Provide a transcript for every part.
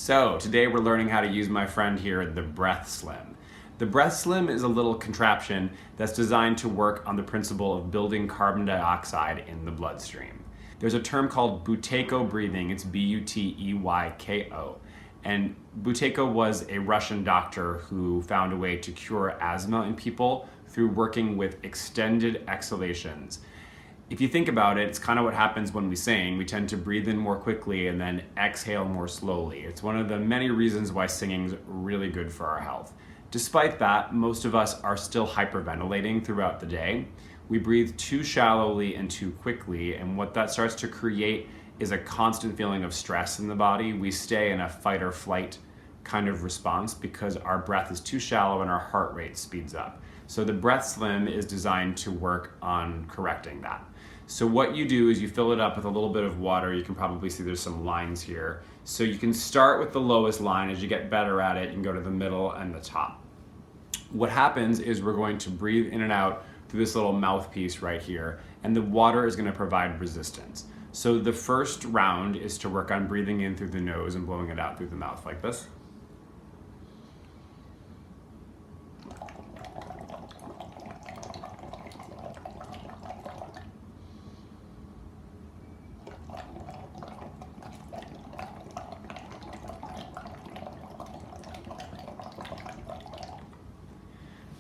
So today we're learning how to use my friend here, the BreathSlim. The BreathSlim is a little contraption that's designed to work on the principle of building carbon dioxide in the bloodstream. There's a term called BUTEYKO breathing, it's B-U-T-E-Y-K-O. And BUTEYKO was a Russian doctor who found a way to cure asthma in people through working with extended exhalations. If you think about it, it's kind of what happens when we sing. We tend to breathe in more quickly and then exhale more slowly. It's one of the many reasons why singing is really good for our health. Despite that, most of us are still hyperventilating throughout the day. We breathe too shallowly and too quickly, and what that starts to create is a constant feeling of stress in the body. We stay in a fight or flight kind of response because our breath is too shallow and our heart rate speeds up. So the BreathSlim is designed to work on correcting that. So what you do is you fill it up with a little bit of water. You can probably see there's some lines here. So you can start with the lowest line. As you get better at it, you can go to the middle and the top. What happens is we're going to breathe in and out through this little mouthpiece right here, and the water is going to provide resistance. So the first round is to work on breathing in through the nose and blowing it out through the mouth like this.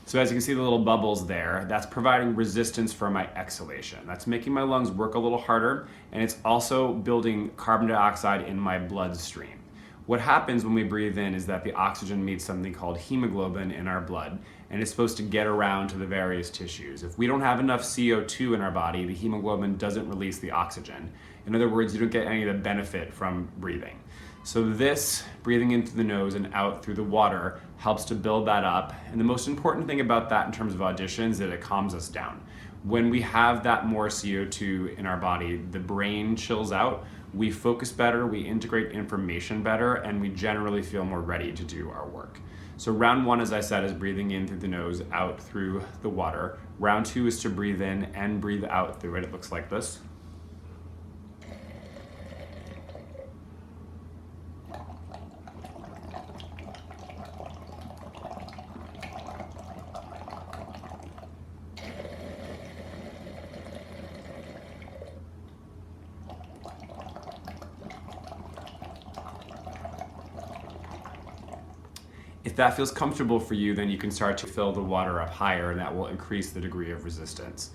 So as you can see the little bubbles there, that's providing resistance for my exhalation. That's making my lungs work a little harder, and it's also building carbon dioxide in my bloodstream. What happens when we breathe in is that the oxygen meets something called hemoglobin in our blood, and it's supposed to get around to the various tissues. If we don't have enough CO2 in our body, the hemoglobin doesn't release the oxygen. In other words, you don't get any of the benefit from breathing. So this, breathing in through the nose and out through the water, helps to build that up. And the most important thing about that in terms of auditions is that it calms us down. When we have that more CO2 in our body, the brain chills out, we focus better, we integrate information better, and we generally feel more ready to do our work. So round one, as I said, is breathing in through the nose, out through the water. Round two is to breathe in and breathe out through it. It looks like this. If that feels comfortable for you, then you can start to fill the water up higher, and that will increase the degree of resistance.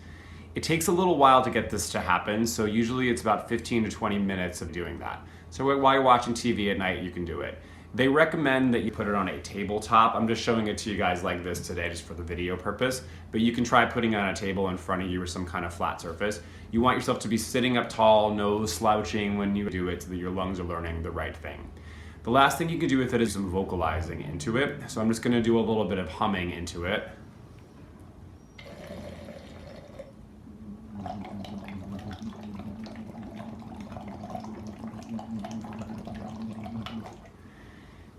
It takes a little while to get this to happen, so usually it's about 15 to 20 minutes of doing that. So while you're watching TV at night, you can do it. They recommend that you put it on a tabletop. I'm just showing it to you guys like this today just for the video purpose, but you can try putting it on a table in front of you or some kind of flat surface. You want yourself to be sitting up tall, no slouching when you do it so that your lungs are learning the right thing. The last thing you can do with it is some vocalizing into it. So I'm just gonna do a little bit of humming into it.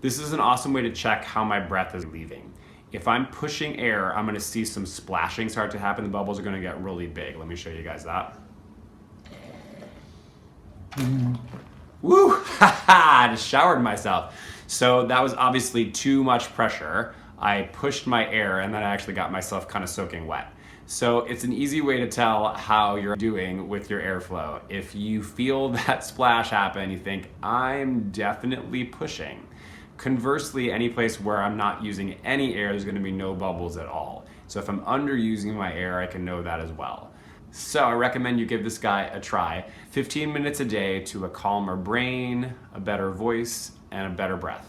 This is an awesome way to check how my breath is leaving. If I'm pushing air, I'm gonna see some splashing start to happen. The bubbles are gonna get really big. Let me show you guys that. Woo! I just showered myself. So that was obviously too much pressure. I pushed my air and then I actually got myself kind of soaking wet. So it's an easy way to tell how you're doing with your airflow. If you feel that splash happen, you think, I'm definitely pushing. Conversely, any place where I'm not using any air, there's gonna be no bubbles at all. So if I'm underusing my air, I can know that as well. So I recommend you give this guy a try. 15 minutes a day to a calmer brain, a better voice, and a better breath.